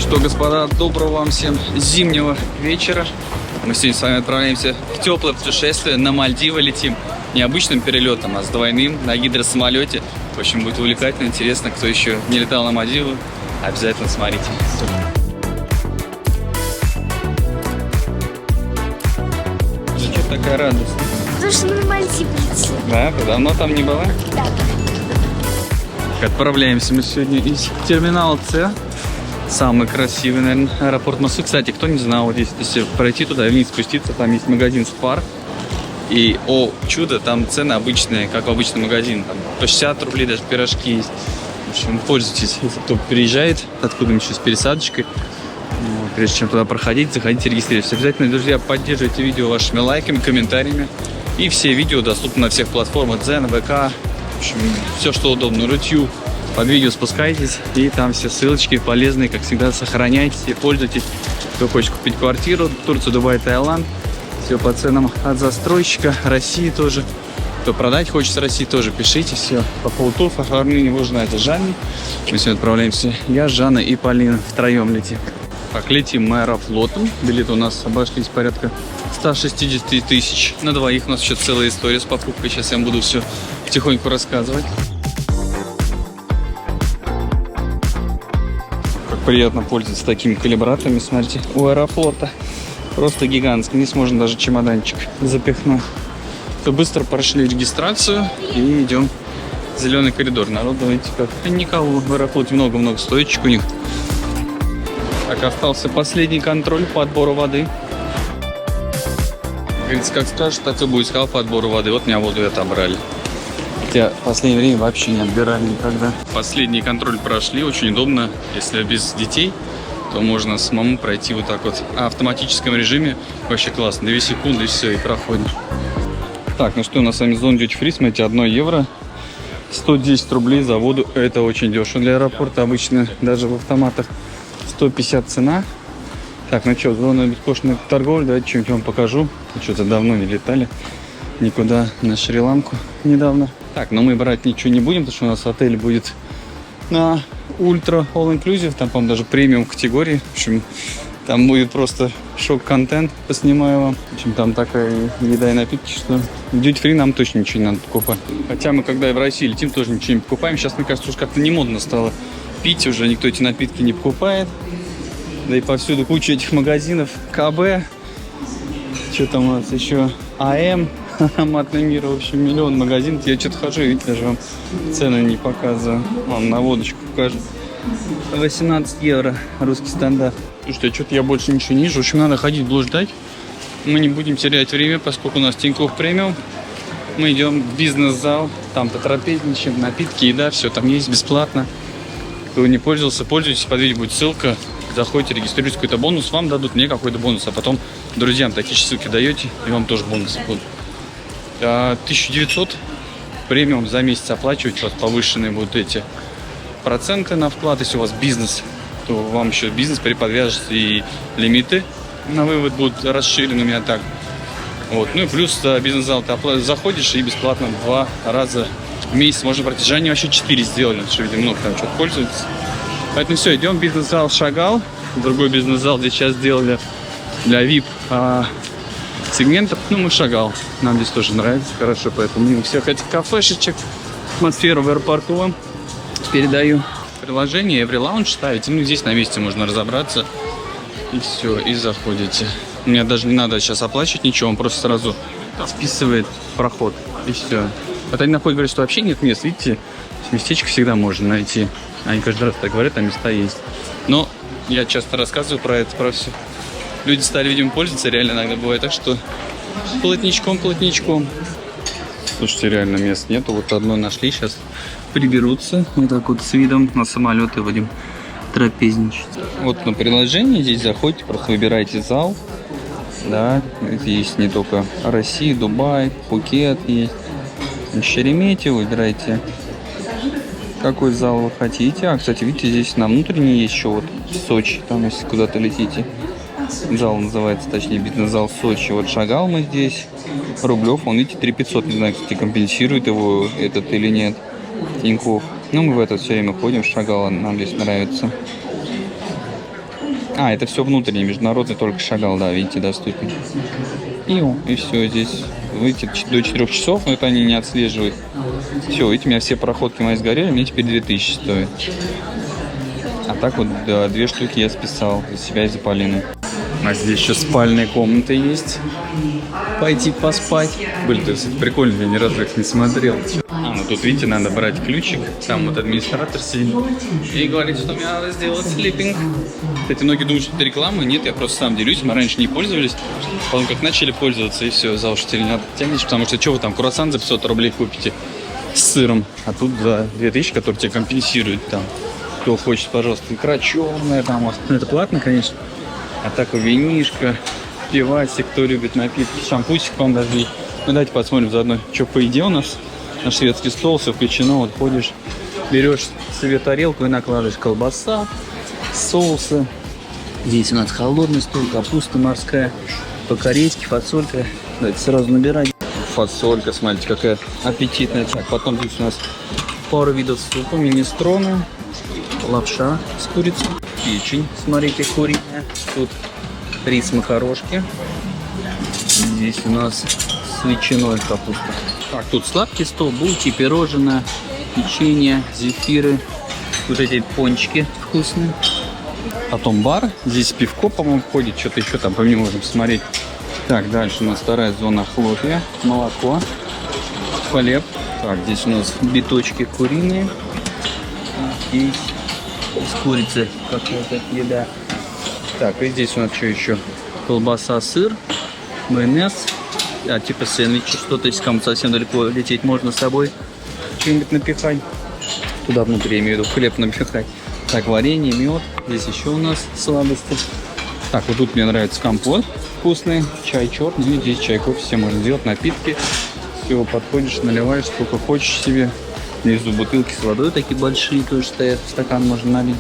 что, господа, доброго вам всем зимнего вечера. Мы сегодня с вами отправляемся в теплое путешествие. На Мальдивы летим не обычным перелетом, а с двойным на гидросамолете. В общем, будет увлекательно, интересно. Кто еще не летал на Мальдивы, обязательно смотрите. Что такая радость? Потому что на Мальдивы летим. Да, ты давно там не была? Да. Отправляемся мы сегодня из терминала С. Самый красивый, наверное, аэропорт Москвы. Кстати, кто не знал, вот здесь, если пройти туда и вниз спуститься, там есть магазин Spar. И, о чудо, там цены обычные, как в обычном магазине. Там по 60 рублей даже пирожки есть. В общем, пользуйтесь, если кто приезжает, откуда-нибудь еще с пересадочкой. Прежде чем туда проходить, заходите, регистрируйтесь. Обязательно, друзья, поддерживайте видео вашими лайками, комментариями. И все видео доступны на всех платформах: Дзен, ВК, в общем, все, что удобно. Рутюб. Под видео спускайтесь, и там все ссылочки полезные, как всегда, сохраняйте, пользуйтесь. Кто хочет купить квартиру, Турция, Дубай, Таиланд, все по ценам от застройщика, России тоже. Кто продать хочет с России, тоже пишите, все по полтур, оформление, вы знаете, Жанне. Мы сегодня отправляемся, я, Жанна и Полина, втроем летим. Так, летим мы Аэрофлотом, билеты у нас обошлись порядка 160 тысяч. На двоих у нас еще целая история с покупкой, сейчас я вам буду все потихоньку рассказывать. Приятно пользоваться такими калибраторами, смотрите, у Аэрофлота. Просто гигантский, здесь можно даже чемоданчик запихнуть. То быстро прошли регистрацию и идем в зеленый коридор. Народ, давайте как. Никого в Аэрофлоте много-много стоечек у них. Так, остался последний контроль по отбору воды. Говорится, как скажешь, так и будет, сказал, по отбору воды. Вот меня воду отобрали. Хотя в последнее время вообще не отбирали никогда. Последний контроль прошли, очень удобно. Если без детей, то можно самому пройти вот так вот. А в автоматическом режиме вообще классно. 2 секунды и все, и проходит. Так, ну что, у нас с вами зона duty free, смотрите, 1 евро. 110 рублей за воду. Это очень дешево для аэропорта. Обычно даже в автоматах 150 цена. Так, ну что, зона бескошенной торговли. Давайте что-нибудь вам покажу. Что-то давно не летали никуда на Шри-Ланку недавно. Так, но мы брать ничего не будем, потому что у нас отель будет на ультра all-inclusive, там, по-моему, даже премиум категории. В общем, там будет просто шок-контент, поснимаю вам. В общем, там такая еда и напитки, что в duty-free нам точно ничего не надо покупать. Хотя мы, когда в России летим, тоже ничего не покупаем. Сейчас, мне кажется, уж как-то не модно стало пить, уже никто эти напитки не покупает. Да и повсюду куча этих магазинов. КБ, что там у нас еще, АМ. Ароматный мир, в общем, миллион магазинов. Я что-то хожу, видите, даже вам цены не показываю. Вам на водочку покажу. 18 евро, русский стандарт. Слушайте, что-то я больше ничего не вижу. В общем, надо ходить, блуждать. Мы не будем терять время, поскольку у нас Тинькофф премиум. Мы идем в бизнес-зал, там потрапезничаем, напитки, еда, все там есть бесплатно. Кто не пользовался, пользуйтесь, под видео будет ссылка. Заходите, регистрируйтесь, какой-то бонус, вам дадут, мне какой-то бонус, а потом друзьям такие ссылки даете, и вам тоже бонусы будут. 1900 премиум за месяц оплачивать, у вас повышенные будут эти проценты на вклад. Если у вас бизнес, то вам еще бизнес приподвяжется, и лимиты на вывод будут расширены у меня так. Вот. Ну и плюс бизнес-зал ты заходишь и бесплатно 2 раза в месяц можно пройти. Же они вообще 4 сделали, что, видимо, много там что-то пользуется. Поэтому все, идем в бизнес-зал Шагал. Другой бизнес-зал, где сейчас сделали для VIP сегментов. Ну, мы Шагал. Нам здесь тоже нравится хорошо, поэтому мимо всех этих кафешечек атмосферу в аэропорту вам передаю. Приложение Every Lounge ставите. Ну, здесь на месте можно разобраться. И все, и заходите. Мне даже не надо сейчас оплачивать ничего, он просто сразу списывает проход. И все. Вот они находят, говорят, что вообще нет мест. Видите, местечко всегда можно найти. Они каждый раз так говорят, а места есть. Но я часто рассказываю про это, про все. Люди стали, видимо, пользоваться, реально иногда бывает так, что плотничком. Слушайте, реально мест нету. Вот одно нашли, сейчас приберутся. Вот так вот с видом на самолеты будем трапезничать. Вот на приложении здесь заходите, просто выбирайте зал. Да, есть не только Россия, Дубай, Пхукет есть. Шереметьево, выбирайте, какой зал вы хотите. А, кстати, видите, здесь на внутренней есть еще вот Сочи, там, если куда-то летите. Зал называется, точнее, бизнес-зал Сочи. Вот Шагал мы здесь. Рублев, он, видите, 3500. Не знаю, кстати, компенсирует его этот или нет. Тинькофф. Ну, мы в этот все время ходим. Шагал нам здесь нравится. А, это все внутренний, международный только шагал, да, видите, доступен. И все, здесь выйти до 4 часов, но это они не отслеживают. Все, видите, у меня все проходки мои сгорели, мне теперь 2000 стоит. А так вот, да, 2 штуки я списал за себя и за Полину. А здесь еще спальная комната есть. Пойти поспать. Блин, это прикольно, я ни разу их не смотрел. А, ну тут, видите, надо брать ключик. Там вот администратор сидит и говорит, что мне надо сделать слиппинг. Кстати, многие думают, что это реклама. Нет, я просто сам делюсь. Мы раньше не пользовались. Потом как начали пользоваться, и все, за уши теперь не тянешь. Потому что, что вы там, круассан за 500 рублей купите с сыром. А тут за 2000, который тебе компенсирует там. Кто хочет, пожалуйста, икра черная там. Ну, это платно, конечно. А так винишко, пивасик, кто любит напитки, шампусик вам даже есть. Ну, давайте посмотрим заодно, что по еде у нас. Наш шведский стол, все включено. Вот ходишь, берешь себе тарелку и накладываешь колбаса, соусы. Здесь у нас холодный стол, капуста морская, по-корейски, фасолька. Давайте сразу набирать. Фасолька, смотрите, какая аппетитная. Так, потом здесь у нас пару видов супа, минестроны, лапша с курицей, печень, смотрите, куриная. Тут рис макарошки. Здесь у нас с ветчиной капуста. Так, тут сладкий стол, булки, пирожное, печенье, зефиры. Вот эти пончики вкусные. Потом бар. Здесь пивко, по-моему, входит. Что-то еще там по нему можем смотреть. Так, дальше у нас вторая зона хлопья, молоко, хлеб. Так, здесь у нас биточки куриные. И из курицы какая-то еда. Так, и здесь у нас что еще? Колбаса, сыр, майонез. Типа сэндвичи, что-то, если кому совсем далеко лететь, можно с собой что-нибудь напихать. Туда внутри, я имею в виду, хлеб напихать. Так, варенье, мед. Здесь еще у нас сладости. Так, вот тут мне нравится компот вкусный, чай черный. И здесь чай, кофе все можно сделать, напитки. Все, подходишь, наливаешь, сколько хочешь себе. Внизу бутылки с водой такие большие тоже стоят, стакан можно налить.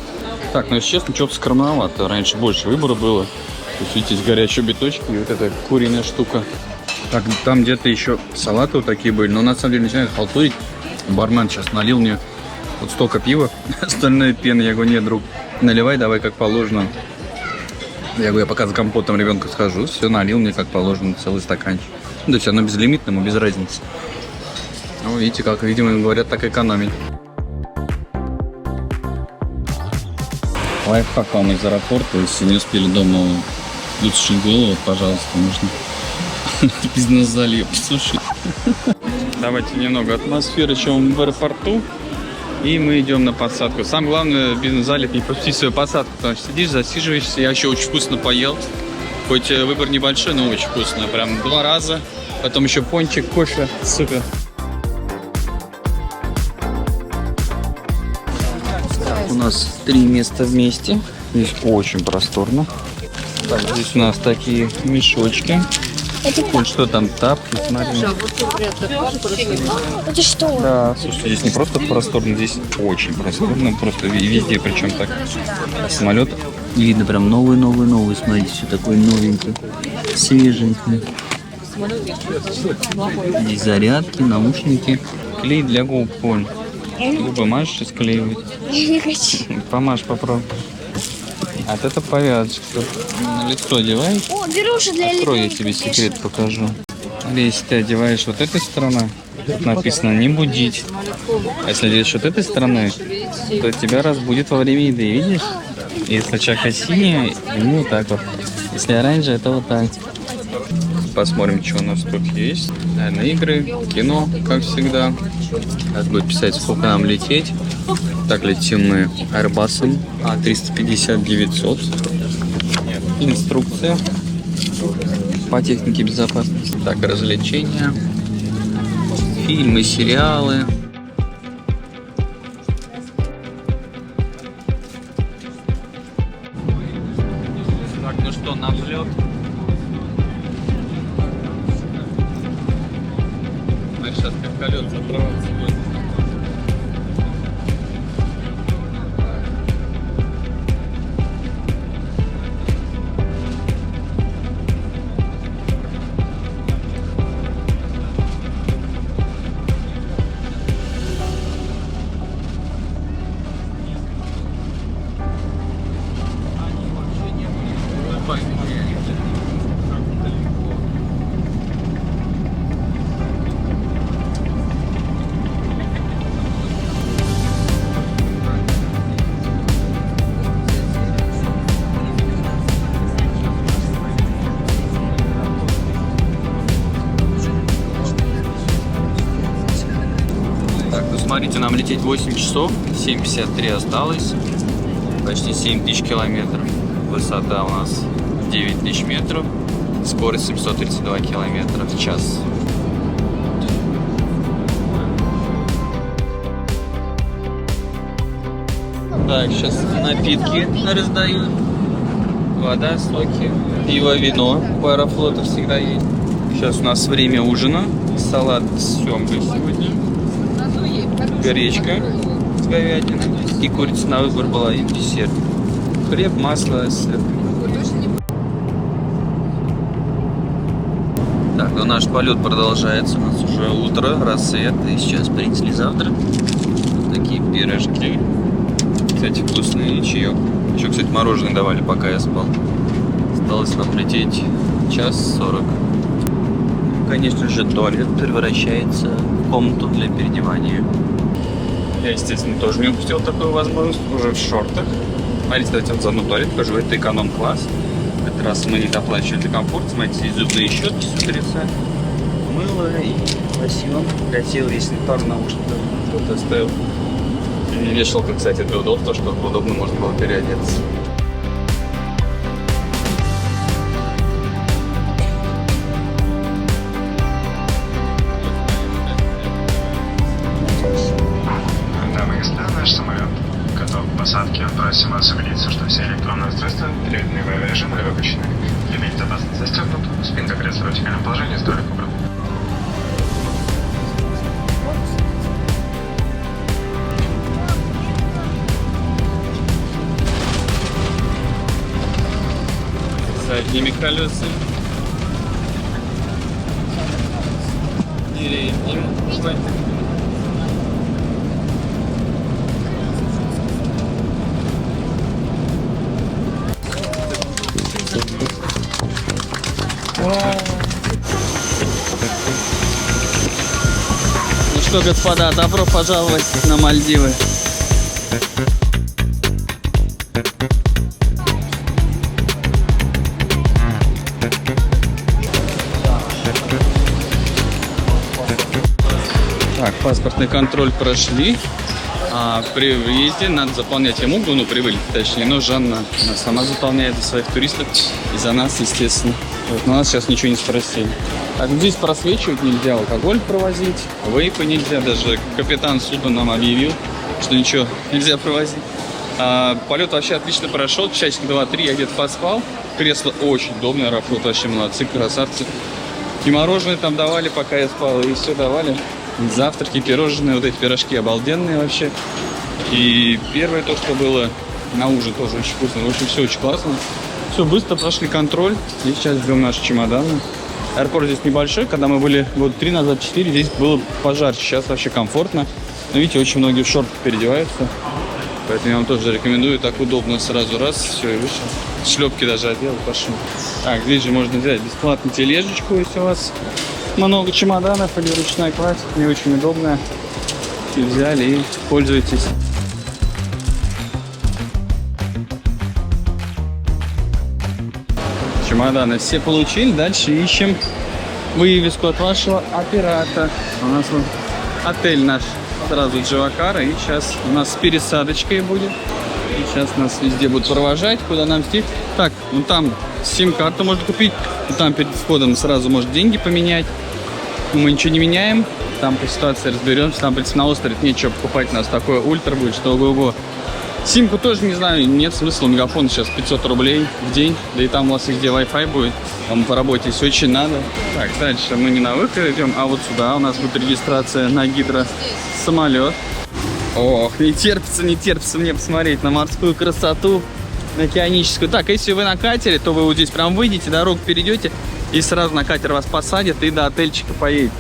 Так, ну если честно, что-то скромновато. Раньше больше выбора было. То есть, видите, горячие биточки и вот эта куриная штука. Так, там где-то еще салаты вот такие были. Но на самом деле начинает халтурить. Бармен сейчас налил мне вот столько пива, остальное пена. Я говорю, нет, друг, наливай давай как положено. Я говорю, я пока за компотом ребенка схожу. Все, налил мне как положено целый стаканчик. Ну, то есть оно безлимитное, ему без разницы. Ну, видите, как, видимо, говорят, так экономить. Лайфхак вам из аэропорта. Если не успели дома высушить голову, пожалуйста, можно в бизнес-зале посушить. Давайте немного атмосферы еще в аэропорту. И мы идем на посадку. Самое главное в бизнес-зале не пропустить свою посадку. Потому что сидишь, засиживаешься. Я еще очень вкусно поел. Хоть выбор небольшой, но очень вкусно. Прям 2 раза. Потом еще пончик, кофе. Супер. У нас 3 места вместе. Здесь очень просторно. Так, здесь у нас такие мешочки. Вот что там, тапки, смотри. Это что? Да, слушайте, здесь не просто просторно, здесь очень просторно, просто везде, причем так. Самолет видно прям новый, смотрите, все такое новенькое, свеженькое. Здесь зарядки, наушники, клей для губ, Поль. Губы можешь склеивать? Не хочу. Помажь, попробуй. А вот это повязочка. На лицо одевай. О, беруши для Открой, я ребенка, тебе конечно. секрет покажу. Если ты одеваешь вот этой стороной, тут написано «не будить». А если одеваешь вот этой стороной, то тебя разбудит во время еды, видишь? Если чака синяя, ему вот так вот. Если оранжевая, это вот так. Посмотрим, что у нас тут есть. Наверное, игры, кино, как всегда. Сейчас будет писать, сколько нам лететь. Так, летим мы Airbus'ом A350-900. Инструкция по технике безопасности. Так, развлечения, фильмы, сериалы. Так, ну что, на взлет. Сейчас как колеса отрываться будет. Смотрите, нам лететь 8 часов, 7:53 осталось, почти 7000 километров. Высота у нас 9000 метров, скорость 732 километра в час. Так, сейчас напитки раздают. Вода, соки, пиво, вино. У Аэрофлота всегда есть. Сейчас у нас время ужина. Салат с семгой сегодня. Гречка с говядиной. И курица на выбор была, и десерт. Хлеб, масло, сыр. Так, ну наш полет продолжается. У нас уже утро, рассвет. И сейчас принесли завтрак. Вот такие пирожки. Кстати, вкусный чаек. Еще, кстати, мороженое давали, пока я спал. Осталось нам лететь 1:40. Конечно же, туалет превращается в комнату для переодевания. Я, естественно, тоже не упустил такую возможность. Уже в шортах. Смотрите, давайте вот заодно туалет покажу. Это эконом-класс. В этот раз мы не доплачивали для комфорта. Смотрите, здесь зубные щетки с утреца. Мыло и красиво. Красиво, если пару наушников кто-то оставил. И вешалка, кстати, для удобства, чтобы удобно можно было переодеться. Дамы и господа, наш самолет готов к посадке. Просим вас убедиться, что все электронные устройства, переведены в авиарежим или выключены. Ремень безопасности застегнут, спинка кресла в вертикальном положении, столик убран. Задними колесами. Передним. Ну что, господа, добро пожаловать на Мальдивы. Так, паспортный контроль прошли. А при выезде надо заполнять ЕМУГу, ну при вылете точнее, но Жанна она сама заполняет за своих туристов и за нас, естественно. Вот, но нас сейчас ничего не спросили. Так, здесь просвечивать нельзя, алкоголь провозить, вейпы нельзя, даже капитан судна нам объявил, что ничего нельзя провозить. Полет вообще отлично прошел, часик 2-3 я где-то поспал, кресло очень удобное, Аэрофлот вообще молодцы, красавцы. И мороженое там давали, пока я спал, и все давали. Завтраки, пирожные, вот эти пирожки обалденные вообще. И первое то, что было на ужин, тоже очень вкусно. В общем, все очень классно. Все, быстро прошли контроль. И сейчас ждем наши чемоданы. Аэропорт здесь небольшой. Когда мы были год 3 назад, 4, здесь было пожарче. Сейчас вообще комфортно. Но видите, очень многие в шортах переодеваются. Поэтому я вам тоже рекомендую. Так удобно сразу раз, все, и вышел. Шлепки даже одел, пошел. Так, здесь же можно взять бесплатно тележечку, если у вас много чемоданов или ручная кладь, не очень удобная. И взяли и пользуйтесь. Чемоданы все получили. Дальше ищем вывеску от вашего оператора. У нас вот отель наш сразу Дживакара. И сейчас у нас с пересадочкой будет. И сейчас нас везде будут провожать, куда нам идти. Так, ну там сим-карту можно купить. И там перед входом сразу может деньги поменять. Мы ничего не меняем, там по ситуации разберемся. Там, в принципе, на острове нечего покупать, у нас такое ультра будет, что ого-го. Симку тоже не знаю, нет смысла, мегафон сейчас 500 рублей в день, да и там у вас везде Wi-Fi будет, там по работе, если очень надо. Так, дальше мы не на выход идем, а вот сюда у нас будет регистрация на гидросамолет. Ох, не терпится мне посмотреть на морскую красоту, на океаническую. Так, если вы на катере, то вы вот здесь прям выйдете, дорогу перейдете, и сразу на катер вас посадят и до отельчика поедете.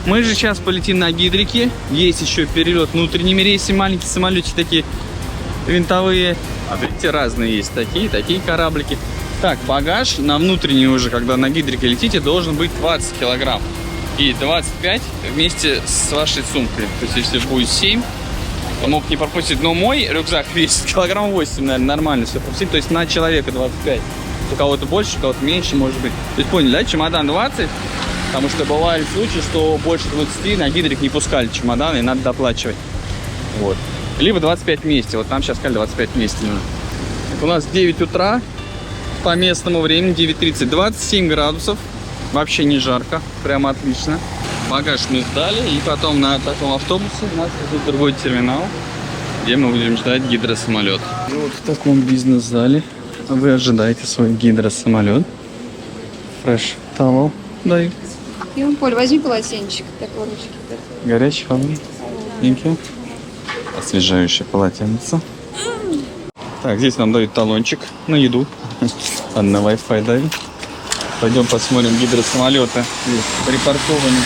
Мы же сейчас полетим на гидрике. Есть еще перелет внутренними рейсами, маленькие самолетики такие винтовые. А видите, разные есть такие кораблики. Так, багаж на внутренний уже, когда на гидрике летите, должен быть 20 килограмм. И 25 вместе с вашей сумкой. То есть, если будет 7, то мог не пропустить. Но мой рюкзак весит килограмм 8, наверное, нормально все пропустить. То есть, на человека 25. У кого-то больше, у кого-то меньше, может быть. То есть, поняли, да? Чемодан 20. Потому что бывали случаи, что больше 20 на гидрик не пускали чемоданы, и надо доплачивать. Вот. Либо 25 вместе. Вот там сейчас сказали 25 вместе. Так, у нас 9 утра по местному времени, 9:30, 27 градусов. Вообще не жарко, прямо отлично. Багаж мы сдали, и потом на таком автобусе нас везут в другой терминал, где мы будем ждать гидросамолет. И вот в таком бизнес-зале вы ожидаете свой гидросамолет. Фреш Тавол дают. Поль, возьми полотенчик, такой ручки. Горячий волны. Освежающее полотенце. Так, здесь нам дают талончик на еду. Ладно, на Wi-Fi дают. Пойдем посмотрим гидросамолеты. Здесь припаркованы.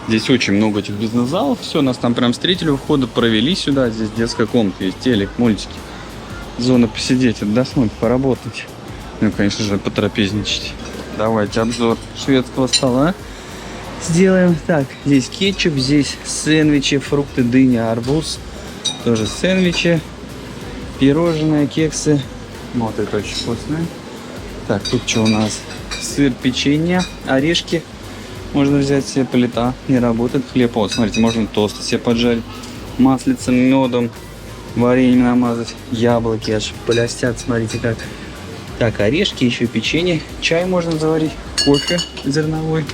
Здесь очень много этих бизнес-залов. Все, нас там прям встретили у входа, провели сюда. Здесь детская комната, есть телек, мультики. Зона посидеть, отдохнуть, поработать. Ну, конечно же, потрапезничать. Давайте обзор шведского стола сделаем. Так, здесь кетчуп, здесь сэндвичи, фрукты, дыня, арбуз. Тоже сэндвичи, пирожные, кексы. Вот это очень вкусное. Так, тут что у нас? Сыр, печенье, орешки. Можно взять себе, плита не работает. Хлеб, вот, смотрите, можно тосты себе поджарить. Маслицем, медом, вареньем намазать. Яблоки аж полостят, смотрите как. Так, орешки, еще печенье. Чай можно заварить. Кофе зерновой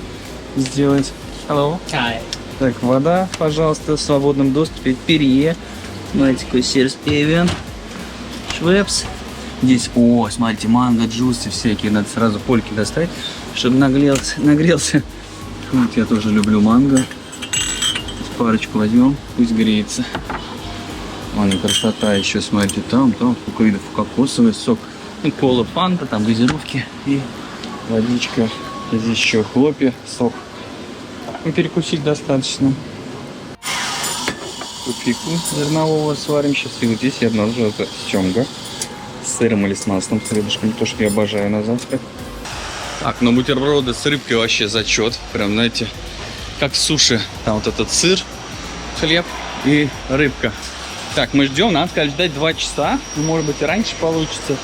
сделать. Hello. Hi. Так, вода, пожалуйста, в свободном доступе. Перье. Смотрите, какой сервис пивен. Швепс. Здесь, о, смотрите, манго, джусы всякие. Надо сразу польки достать, чтобы нагрелся. Вот я тоже люблю манго. Парочку возьмем, пусть греется. Вон и красота еще, смотрите, там сколько видов. Кокосовый сок, кола, фанта, там газировки и водичка. Здесь еще хлопья, сок. И перекусить достаточно. Купику зернового сварим сейчас. И вот здесь я обнаружил это семга с сыром или с маслом, с рыбушками, то, что я обожаю на завтрак. Так, ну бутерброды с рыбкой вообще зачет. Прям, знаете, как суши. Там вот этот сыр, хлеб и рыбка. Так, мы ждем, нам сказали ждать 2 часа. Ну, может быть, и раньше получится.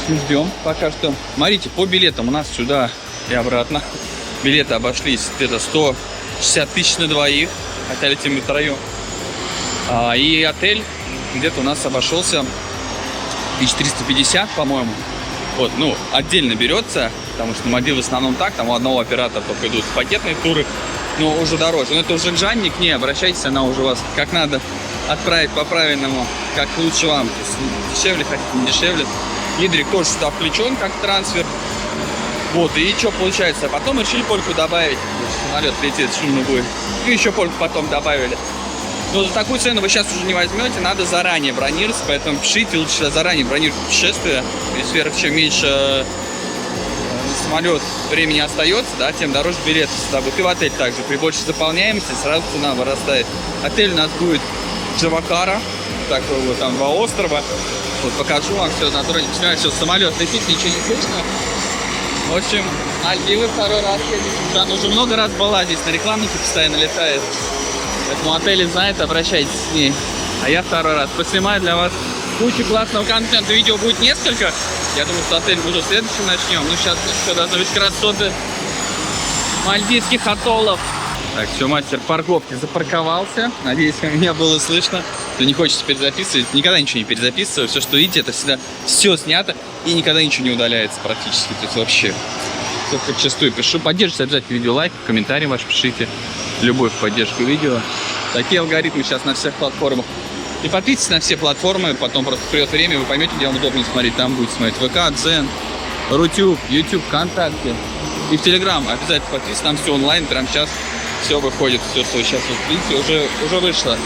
Ждем пока что. Смотрите, по билетам у нас сюда и обратно. Билеты обошлись где-то 160 тысяч на двоих. Хотя летим втроем. И отель где-то у нас обошелся 1350, по-моему. Вот, ну, отдельно берется, потому что на Мальдивы в основном так, там у одного оператора только идут пакетные туры, но уже дороже. Но это уже к Жанне, к ней обращайтесь, она уже вас как надо отправит по правильному, как лучше вам. Дешевле хотите, не дешевле. Гидрик тоже сюда включен как трансфер. Вот, и что получается? Потом решили польку добавить. Самолет летит, шумно будет. И еще польку потом добавили. Но за такую цену вы сейчас уже не возьмете, надо заранее бронироваться, поэтому пишите, лучше заранее бронировать путешествие. Если чем меньше самолет времени остается, да, тем дороже билеты сюда будет. И в отель также. При большей заполняемости сразу цена вырастает. Отель у нас будет Джавакара, такой вот, там 2 острова. Вот покажу вам все на дроне. Посмотрите, все, самолет летит, ничего не слышно. В общем, Мальдивы второй раз едет. Жанна уже много раз была здесь, на рекламнике постоянно летает. Поэтому отель знает, обращайтесь с ней. А я второй раз поснимаю для вас кучу классного контента. Видео будет несколько. Я думаю, что отель уже следующим начнем. Ну, сейчас все должны быть красоты мальдивских атоллов. Так, все, мастер парковки запарковался. Надеюсь, меня было слышно. Кто не хочет перезаписывать, никогда ничего не перезаписываю. Все, что видите, это всегда все снято. И никогда ничего не удаляется практически. То есть вообще все подчастую пишу. Поддержите обязательно видео лайк, комментарий ваш пишите. Любовь в поддержку видео. Такие алгоритмы сейчас на всех платформах. И подписывайтесь на все платформы, потом просто придет время, вы поймете, где вам удобно смотреть. Там будете смотреть ВК, Дзен, Рутюб, YouTube, ВКонтакте. И в Телеграм обязательно подписывайтесь, там все онлайн, прямо сейчас все выходит. Все, что вы сейчас вот видите, уже вышло.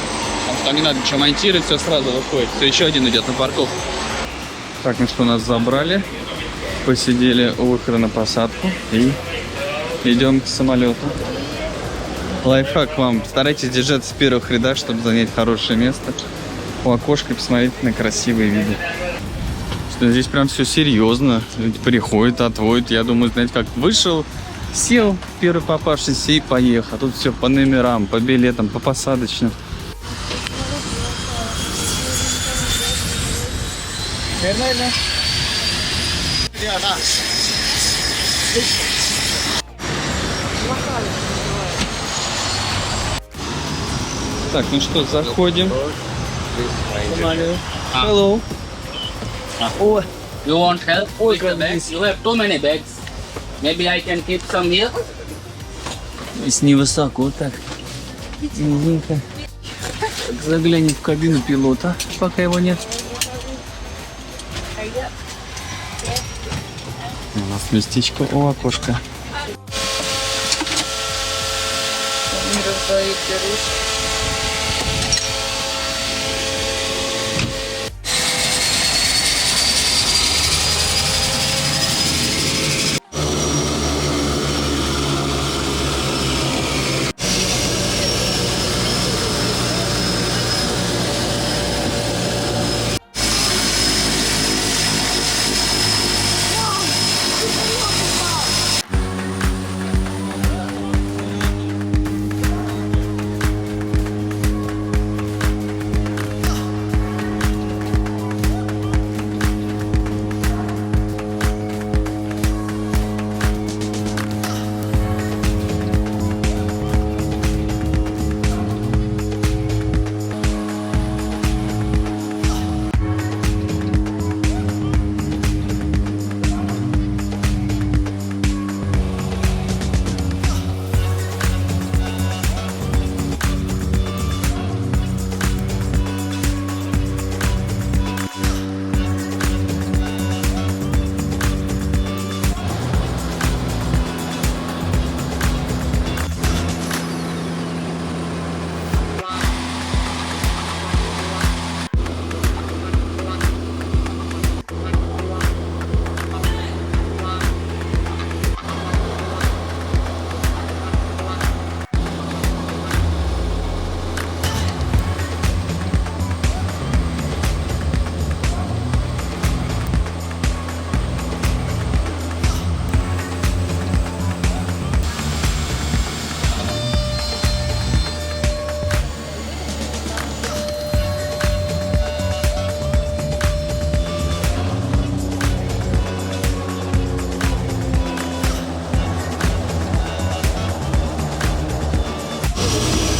Потому что там не надо ничего монтировать, все сразу выходит. Все, еще один идет на парковку. Так, ну что, нас забрали. Посидели у выхода на посадку и идем к самолету. Лайфхак вам. Старайтесь держаться в первых рядах, чтобы занять хорошее место. У окошка и посмотреть на красивые виды. Что здесь прям все серьезно. Люди приходят, отводят. Я думаю, знаете, как вышел, сел первый попавшийся и поехал. А тут все по номерам, по билетам, по посадочным. Neden? Ya da. Так, ну что, заходим. Hello. Oh, you want help with the bags? You have too many bags. Maybe I can keep some here. Здесь невысоко так. Низенько. Так, заглянем в кабину пилота, пока его нет. У нас местечко у окошка.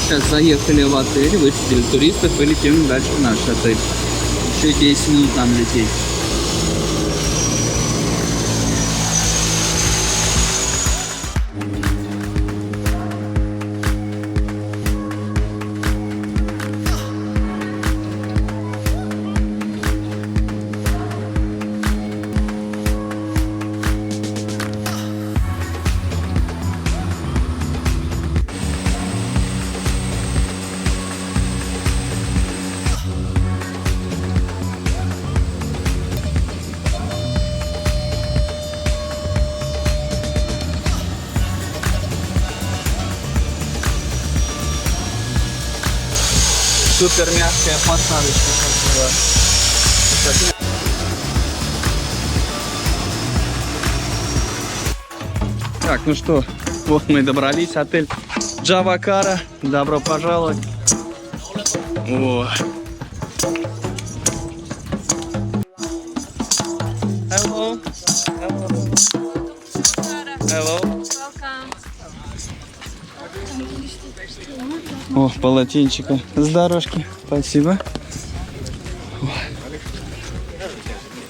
Сейчас заехали в отель, высадили туристов и летим дальше в наш отель. Еще 10 минут нам лететь. Супер мягкая посадочка. Так, ну что, вот мы и добрались. Отель Джавакара. Добро пожаловать. О. Hello. Hello. О, полотенчика с дорожки. Спасибо. О.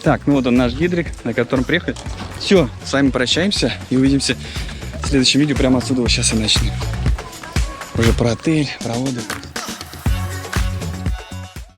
Так, ну вот он наш гидрик, на котором приехали. Все, с вами прощаемся и увидимся в следующем видео. Прямо отсюда сейчас и начнем. Уже про отель, про отдых.